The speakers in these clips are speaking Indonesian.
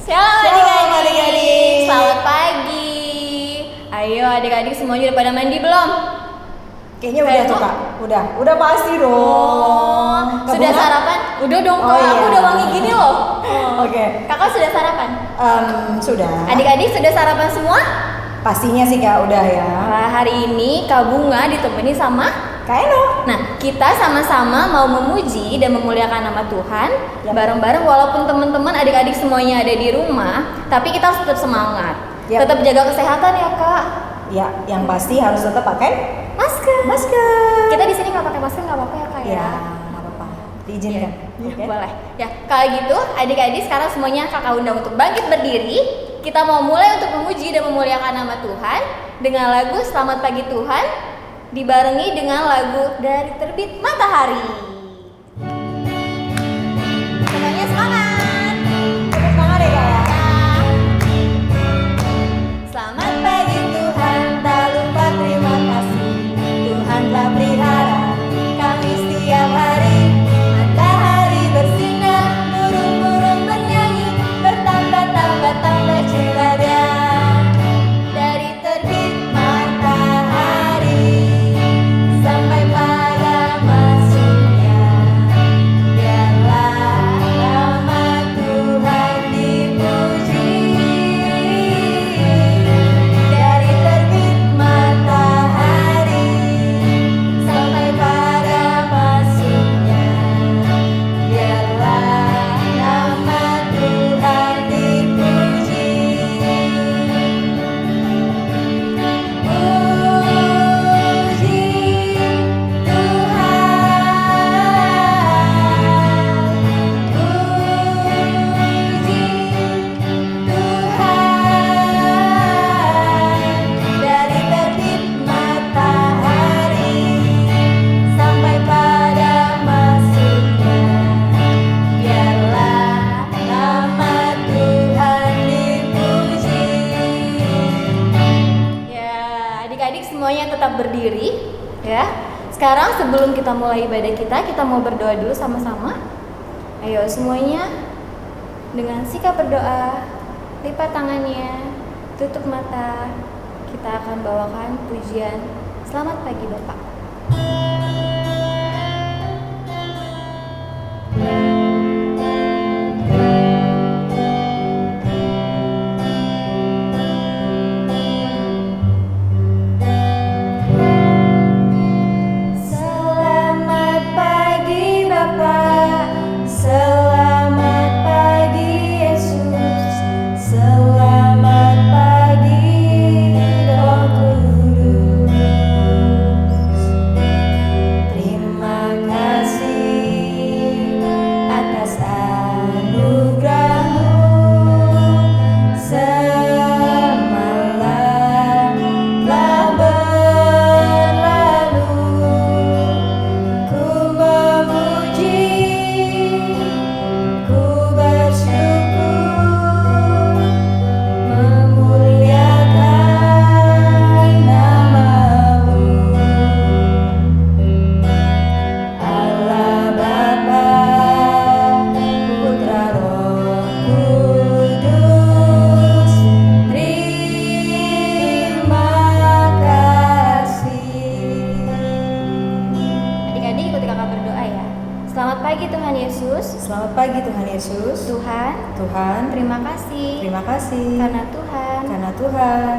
Shalom adik-adik. Selamat pagi. Ayo adik-adik semuanya udah pada mandi belum? Kayaknya udah tuh kak, udah pasti dong. Sudah sarapan? Udah dong kak, iya. aku udah wangi gini loh. Oke. Kakak sudah sarapan? Sudah. Adik-adik sudah sarapan semua? Pastinya sih kak, udah ya. Nah, hari ini Kak Bunga ditemani sama Kak Eno. Nah, kita sama-sama mau memuji dan memuliakan nama Tuhan bareng-bareng walaupun teman-teman adik-adik semuanya ada di rumah, tapi kita harus tetap semangat. Tetap jaga kesehatan ya, Kak. Ya, yang pasti harus tetap pakai masker. Kita di sini nggak pakai masker nggak apa-apa ya, Kak ya. Ya, nggak apa-apa. Diizinkan. Oke. Boleh. Ya, kalau gitu adik-adik sekarang semuanya Kakak undang untuk bangkit berdiri. Kita mau mulai untuk memuji dan memuliakan nama Tuhan dengan lagu Selamat Pagi Tuhan dibarengi dengan lagu Dari Terbit Matahari. Semuanya semangat. Semangat ya kak ya. Selamat pagi Tuhan, tak lupa terima kasih. Tuhan telah pelihara kami setiap hari. Matahari bersinar, burung-burung bernyanyi, bertambah-tambah celada. Dari terbit matahari sampai pada masuknya, biarlah nama Tuhan dipuji. Dari terbit matahari sampai pada masuknya, biarlah nama Tuhan dipuji. Dari terbit matahari sampai pada masuknya, biarlah nama Tuhan dipuji. Ya, adik-adik semuanya tetap berdiri ya. Sekarang sebelum kita mulai ibadah kita mau berdoa dulu sama-sama. Ayo semuanya dengan sikap berdoa, lipat tangannya, tutup mata. Kita akan bawakan pujian Selamat Pagi Bapak. Selamat pagi Bapak, selamat pagi Yesus, selamat pagi Roh Kudus. Terima kasih atas anugerah-Mu. Semalam telah berlalu, ku memuji, ku bersyukur, memuliakan nama-Mu. Allah Bapa, Putra Roh Kudus, terima kasih. Adik-adik ikuti kakak berdoa ya. Selamat pagi Tuhan Yesus. Selamat pagi Tuhan Yesus. Tuhan, Terima kasih karena Tuhan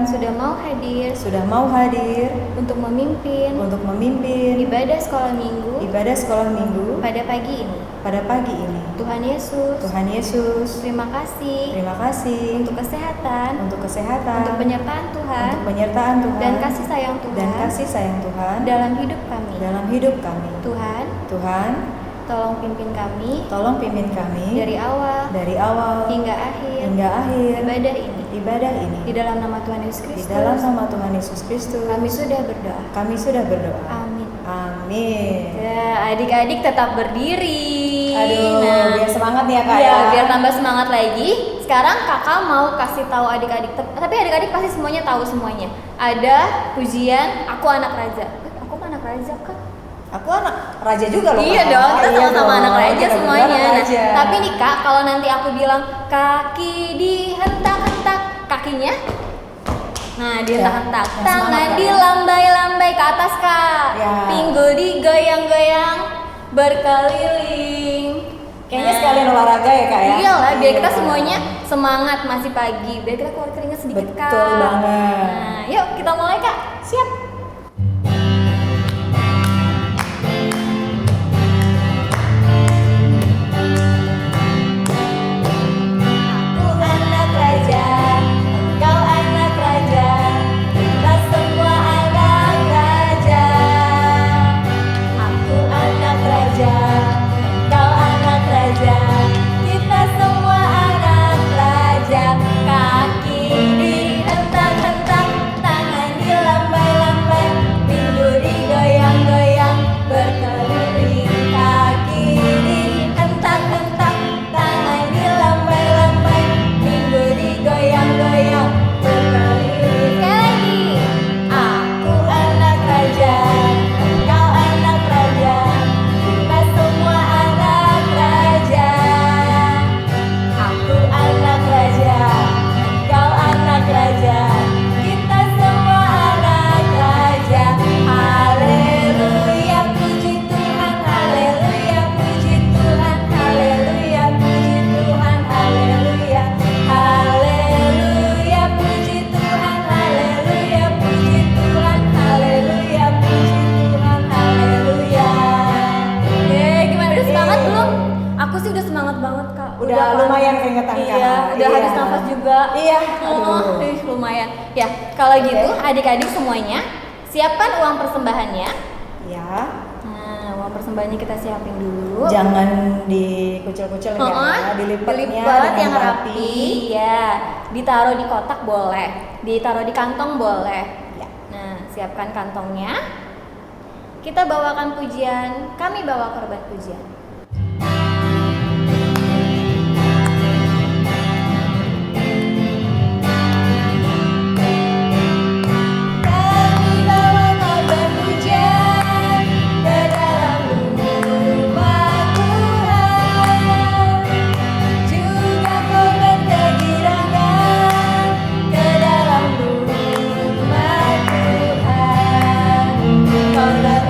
sudah mau hadir untuk memimpin ibadah sekolah minggu pada pagi ini. Tuhan Yesus, terima kasih untuk kesehatan, untuk penyertaan Tuhan, dan kasih sayang Tuhan dalam hidup kami. Tuhan, tolong pimpin kami dari awal hingga akhir ibadah ini. Di dalam nama Tuhan Yesus Kristus, kami sudah berdoa. Amin. Ya, adik-adik tetap berdiri. Aduh, biar semangat nih ya kak ya. Biar tambah semangat lagi. Sekarang kakak mau kasih tahu adik-adik, tapi adik-adik pasti semuanya tahu semuanya. Ada pujian Aku Anak Raja. Aku kan anak raja kan? Aku anak raja juga loh. Iya Kak. dong, kita Iya sama-sama dong, anak raja kita semuanya. berdua anak Nah, raja. tapi nih Kak, kalau nanti aku bilang kaki dihentak-hentak, kakinya nah dihentak-hentak, Ya, tangan semangat, Kak. dilambai-lambai ke atas Kak, Ya. pinggul digoyang-goyang berkeliling. Kayaknya sekalian olahraga ya Kak ya. Iyalah, biar kita Iya. semuanya semangat, masih pagi, biar kita keluar keringat sedikit Kak. Betul banget. Nah, yuk kita mulai Kak. Siap. Aku anak raja, kau anak raja, kita semua anak raja. Aku anak raja, kau anak raja, kita semua anak raja. Kaki dihentak-hentak, tangan dilambai-lambai, pinggul digoyang-goyang berkeliling. Kaki dihentak-hentak, tangan dilambai-lambai, pinggul digoyang-goyang berkeliling. Sekali lagi. Aku anak raja, kau anak raja, kita semua anak raja. Aku anak raja, kau anak raja, kita semua anak raja. Haleluya, puji Tuhan, haleluya, puji Tuhan, haleluya, puji Tuhan, haleluya. Haleluya, puji Tuhan, haleluya, puji Tuhan, haleluya, puji Tuhan, haleluya. Gimana, udah semangat belum? Aku sih udah semangat banget Kak. Udah lumayan keringetan, Kak. Iya, udah Iya. habis nafas juga. Iya, Oh, aduh. lumayan. Ya, kalau gitu Oke. adik-adik semuanya siapkan uang persembahannya. Ya. Nah, uang persembahannya kita siapin dulu. Jangan dikucil-kucil ya, dilipatnya Dilipat dengan yang rapi. Ya, ditaruh di kotak boleh, ditaruh di kantong boleh. Ya. Nah, siapkan kantongnya. Kita bawakan pujian, kami bawa korban pujian. Kami bawa korban pujian ke dalam rumah Tuhan, juga korban kegirangan ke dalam rumah Tuhan. Korban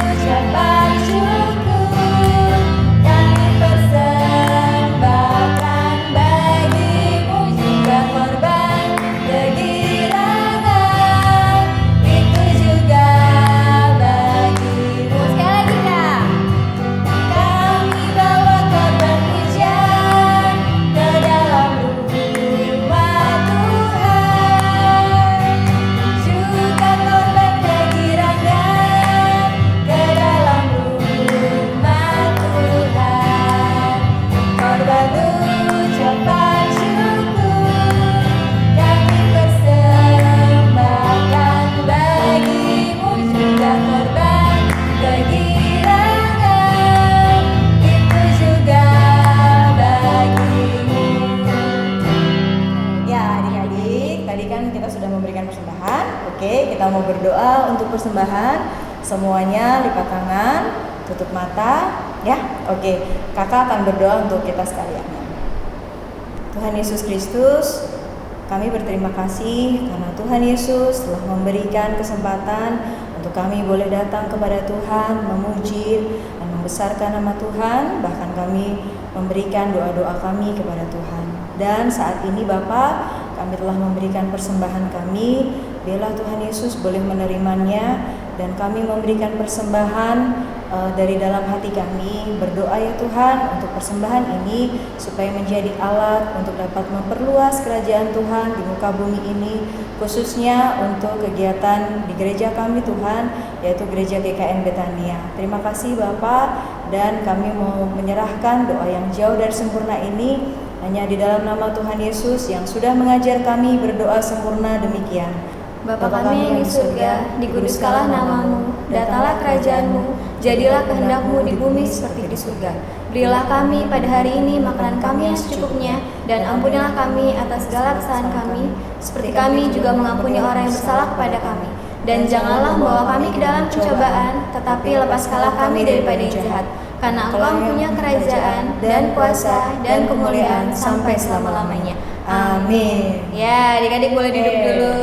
ucapan syukur kami persembahkan bagimu, juga korban kegirangan itu juga bagimu. Sekali lagi Kak. Kami bawa korban pujian ke dalam rumah Tuhan, juga korban kegirangan ke dalam rumah Tuhan. Korban ucapan syukur kami persembahkan bagimu, juga korban kegirangan itu juga bagimu. Ya, adik-adik, tadi kan kita sudah memberikan persembahan. Oke, kita mau berdoa untuk persembahan. Semuanya lipat tangan, tutup mata, ya. Oke, Kakak akan berdoa untuk kita sekalian. Tuhan Yesus Kristus, kami berterima kasih karena Tuhan Yesus telah memberikan kesempatan untuk kami boleh datang kepada Tuhan, memuji dan membesarkan nama Tuhan. Bahkan kami memberikan doa-doa kami kepada Tuhan. Dan saat ini Bapa, kami telah memberikan persembahan kami. Biarlah Tuhan Yesus boleh menerimanya, dan kami memberikan persembahan dari dalam hati kami. Berdoa ya Tuhan untuk persembahan ini supaya menjadi alat untuk dapat memperluas kerajaan Tuhan di muka bumi ini, khususnya untuk kegiatan di gereja kami Tuhan, yaitu gereja GKN Betania. Terima kasih Bapak, dan kami mau menyerahkan doa yang jauh dari sempurna ini hanya di dalam nama Tuhan Yesus yang sudah mengajar kami berdoa sempurna demikian. Bapa kami yang di surga, dikuduskanlah namamu, datanglah kerajaanmu, jadilah kehendakmu di bumi seperti di surga. Berilah kami pada hari ini makanan kami yang secukupnya, dan ampunilah kami atas segala kesalahan kami, seperti kami juga mengampuni orang yang bersalah kepada kami. Dan janganlah membawa kami ke dalam pencobaan, tetapi lepaskanlah kami daripada yang jahat. Karena Engkau punya kerajaan dan kuasa dan kemuliaan sampai selama-lamanya. Amin. Ya, adik-adik boleh duduk Oke. dulu.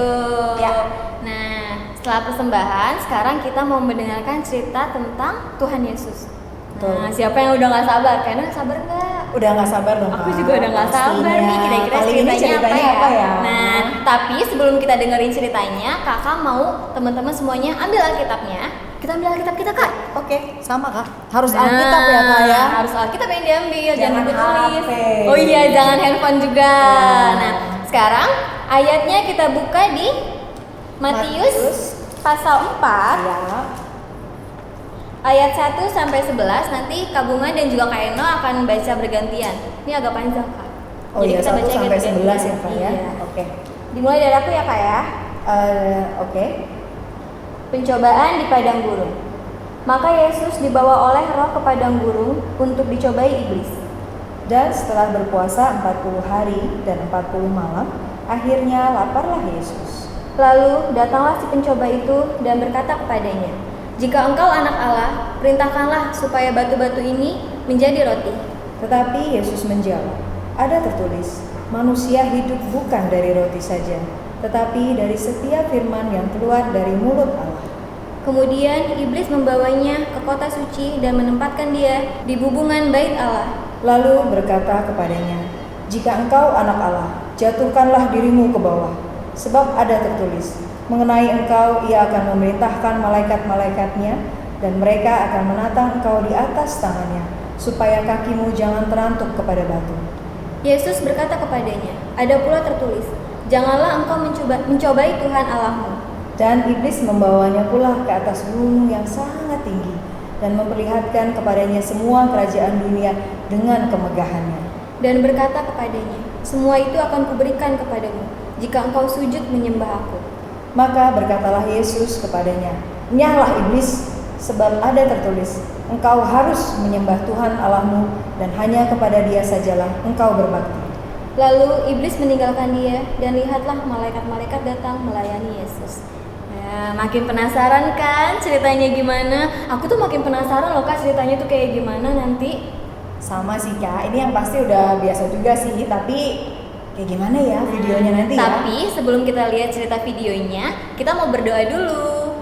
Ya. Nah, setelah persembahan, sekarang kita mau mendengarkan cerita tentang Tuhan Yesus. Betul. Nah, siapa yang udah nggak sabar? Kayaknya sabar nggak? Udah nggak sabar dong, Aku Kak. juga udah nggak sabar Pastinya. nih, kira-kira Kali ini ceritanya apa ya? ya? Nah, tapi sebelum kita dengerin ceritanya, kakak mau teman-teman semuanya ambil Alkitabnya. Kita ambil Alkitab kita, Kak. Oke, sama Kak. Harus Alkitab ya, Kak ya. Harus Alkitab yang diambil, jangan Jangan buku tulis. HP. Oh iya, jangan handphone juga. Ya. Nah, sekarang ayatnya kita buka di Matius pasal 4 Ya. ayat 1 sampai 11. Nanti Kak Bunga dan juga Kak Eno akan baca bergantian. Ini agak panjang, Kak. Oh iya, 1 bacanya sampai gantian. 11 ya, Kak ya. Iya. Oke. Dimulai dari aku ya, Kak ya. Oke. Pencobaan di padang gurun. Maka Yesus dibawa oleh Roh ke padang gurun untuk dicobai iblis. Dan setelah berpuasa 40 hari dan 40 malam, akhirnya laparlah Yesus. Lalu datanglah si pencoba itu dan berkata kepadanya, "Jika engkau anak Allah, perintahkanlah supaya batu-batu ini menjadi roti." Tetapi Yesus menjawab, "Ada tertulis, manusia hidup bukan dari roti saja, tetapi dari setiap firman yang keluar dari mulut Allah." Kemudian iblis membawanya ke kota suci dan menempatkan dia di bubungan bait Allah. Lalu berkata kepadanya, "Jika engkau anak Allah, jatuhkanlah dirimu ke bawah. Sebab ada tertulis, mengenai engkau ia akan memerintahkan malaikat-malaikatnya, dan mereka akan menatang engkau di atas tangannya, supaya kakimu jangan terantuk kepada batu." Yesus berkata kepadanya, "Ada pula tertulis, janganlah engkau mencobai Tuhan Allahmu." Dan iblis membawanya pula ke atas gunung yang sangat tinggi, dan memperlihatkan kepadanya semua kerajaan dunia dengan kemegahannya. Dan berkata kepadanya, "Semua itu akan kuberikan kepadamu, jika engkau sujud menyembah aku." Maka berkatalah Yesus kepadanya, "Nyahlah iblis, sebab ada tertulis, engkau harus menyembah Tuhan Allahmu, dan hanya kepada Dia sajalah engkau berbakti." Lalu iblis meninggalkan dia, dan lihatlah malaikat-malaikat datang melayani Yesus. Ya, makin penasaran kan ceritanya gimana? Aku tuh makin penasaran loh, Kak, ceritanya tuh kayak gimana nanti. Sama sih Kak, ini yang pasti udah biasa juga sih, tapi kayak gimana ya videonya nanti ya? Tapi sebelum kita lihat cerita videonya, kita mau berdoa dulu.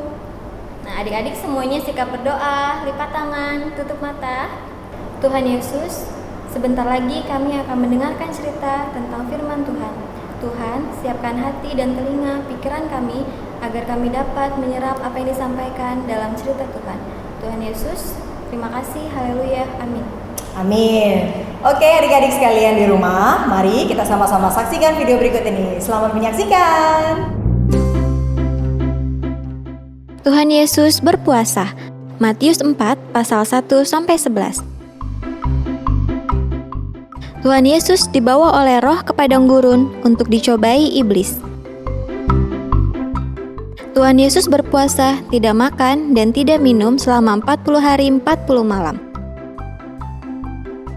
Nah, adik-adik semuanya sikap berdoa, lipat tangan, tutup mata. Tuhan Yesus, sebentar lagi kami akan mendengarkan cerita tentang firman Tuhan. Tuhan, siapkan hati dan telinga pikiran kami agar kami dapat menyerap apa yang disampaikan dalam cerita Tuhan. Tuhan Yesus, terima kasih. Haleluya. Amin. Amin. Oke adik-adik sekalian di rumah, mari kita sama-sama saksikan video berikut ini. Selamat menyaksikan. Tuhan Yesus berpuasa. Matius 4 pasal 1 sampai 11. Tuhan Yesus dibawa oleh Roh ke padang gurun untuk dicobai iblis. Tuhan Yesus berpuasa, tidak makan dan tidak minum selama 40 hari 40 malam.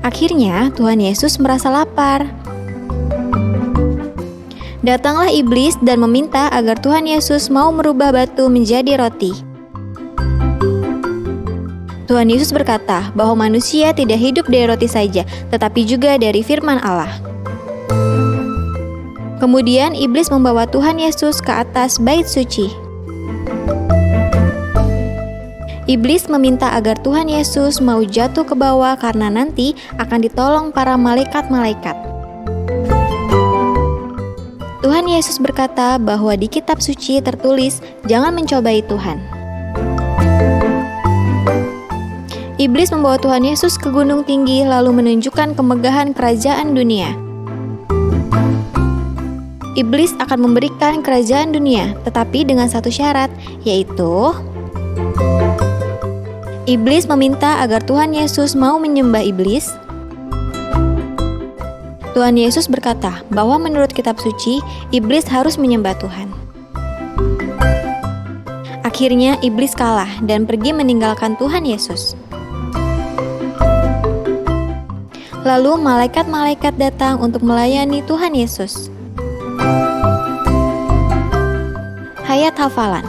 Akhirnya Tuhan Yesus merasa lapar. Datanglah iblis dan meminta agar Tuhan Yesus mau merubah batu menjadi roti. Tuhan Yesus berkata bahwa manusia tidak hidup dari roti saja, tetapi juga dari firman Allah. Kemudian iblis membawa Tuhan Yesus ke atas bait suci. Iblis meminta agar Tuhan Yesus mau jatuh ke bawah karena nanti akan ditolong para malaikat-malaikat. Tuhan Yesus berkata bahwa di kitab suci tertulis, "Jangan mencobai Tuhan." Iblis membawa Tuhan Yesus ke gunung tinggi lalu menunjukkan kemegahan kerajaan dunia. Iblis akan memberikan kerajaan dunia, tetapi dengan satu syarat, yaitu iblis meminta agar Tuhan Yesus mau menyembah iblis. Tuhan Yesus berkata bahwa menurut kitab suci, iblis harus menyembah Tuhan. Akhirnya iblis kalah dan pergi meninggalkan Tuhan Yesus. Lalu malaikat-malaikat datang untuk melayani Tuhan Yesus. Hayat hafalan.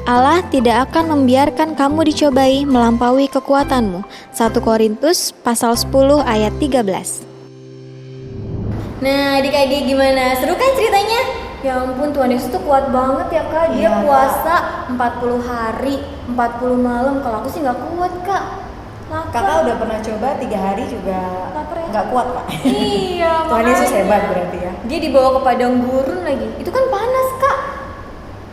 Allah tidak akan membiarkan kamu dicobai melampaui kekuatanmu. 1 Korintus pasal 10 ayat 13. Nah, adik-adik gimana? Seru kan ceritanya? Ya ampun, Tuhan Yesus tuh kuat banget ya Kak. Dia Iya, Kak. puasa 40 hari, 40 malam. Kalau aku sih nggak kuat Kak. Lapar. Kakak udah pernah coba 3 hari juga Lapar ya? nggak kuat Kak. Iya, Tuhan Yesus makanya. hebat berarti ya. Dia dibawa ke padang gurun lagi. Itu kan panas Kak.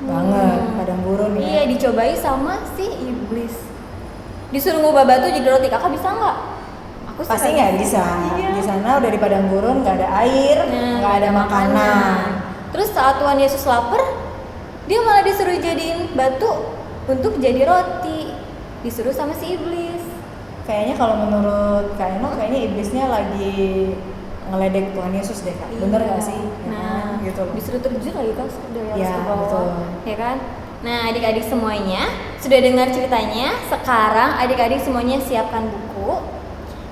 Banget, padang gurun ya. Iya, dicobai sama si iblis. Disuruh ngubah batu jadi roti. Kakak bisa nggak? Aku sih Pasti nggak bisa. Iya. Di sana udah di padang gurun, nggak ada air, Nah, nggak ada makanan. Terus saat Tuhan Yesus lapar, dia malah disuruh jadiin batu untuk jadi roti. Disuruh sama si iblis. Kayaknya kalau menurut Kak Eno, kayaknya iblisnya lagi ngeledek Tuhan Yesus deh Kak. Bener nggak sih? Ya Nah, kan? Gitu loh. disuruh terjun lagi kan dari atas Iya, ke bawah. betul. Ya kan? Nah, adik-adik semuanya sudah dengar ceritanya. Sekarang adik-adik semuanya siapkan buku.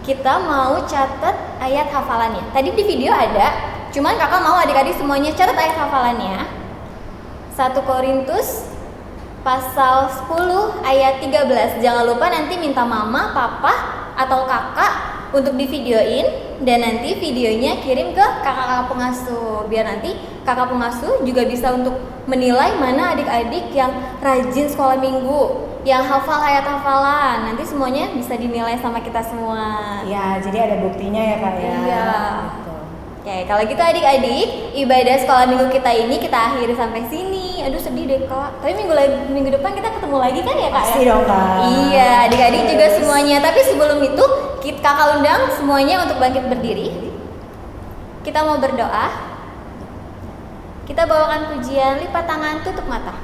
Kita mau catat ayat hafalannya. Tadi di video ada, cuman kakak mau adik-adik semuanya catat ayat hafalannya. 1 Korintus pasal 10 ayat 13. Jangan lupa nanti minta mama, papa, atau kakak untuk divideoin dan nanti videonya kirim ke kakak-kakak pengasuh. Biar nanti kakak pengasuh juga bisa untuk menilai mana adik-adik yang rajin sekolah minggu, yang hafal ayat hafalan. Nanti semuanya bisa dinilai sama kita semua. Ya, jadi ada buktinya ya Kak ya. Iya. Gitu. Oke, kalau gitu adik-adik, ibadah sekolah minggu kita ini kita akhiri sampai sini. Aduh sedih deh Kak. Tapi minggu depan kita ketemu lagi kan ya Kak? Pasti ya? dong, Kak. Iya, adik-adik juga semuanya. Tapi sebelum itu, kakak undang semuanya untuk bangkit berdiri. Kita mau berdoa. Kita bawakan pujian, lipat tangan, tutup mata.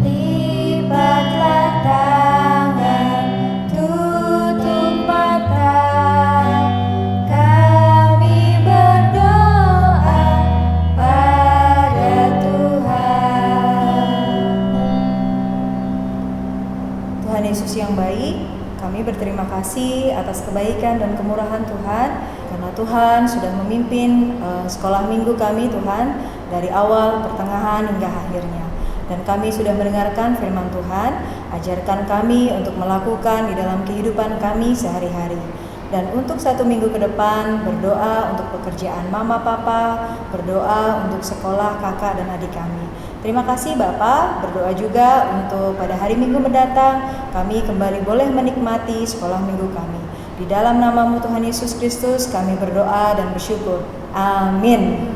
Lipatlah tangan, tutup mata, kami berdoa pada Tuhan. Tuhan Yesus yang baik, kami berterima kasih atas kebaikan dan kemurahan Tuhan, karena Tuhan sudah memimpin sekolah minggu kami Tuhan, dari awal, pertengahan, hingga akhirnya. Dan kami sudah mendengarkan firman Tuhan, ajarkan kami untuk melakukan di dalam kehidupan kami sehari-hari. Dan untuk 1 minggu ke depan, berdoa untuk pekerjaan mama papa, berdoa untuk sekolah kakak dan adik kami. Terima kasih Bapak, berdoa juga untuk pada hari Minggu mendatang, kami kembali boleh menikmati sekolah minggu kami. Di dalam namamu Tuhan Yesus Kristus kami berdoa dan bersyukur. Amin.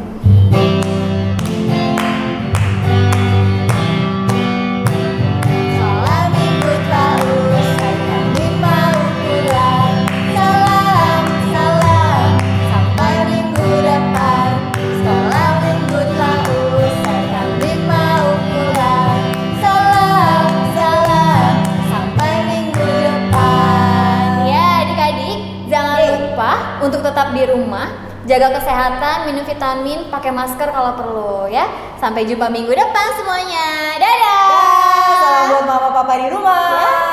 Sekolah minggu telah usai, kami mau pulang. Salam, salam, sampai minggu depan. Sekolah minggu telah usai, kami mau pulang. Salam, salam, sampai minggu depan. Ya adik-adik, jangan lupa untuk tetap di rumah, jaga kesehatan, minum vitamin, pakai masker kalau perlu ya. Sampai jumpa minggu depan semuanya. Dadah. Salam buat mama papa di rumah.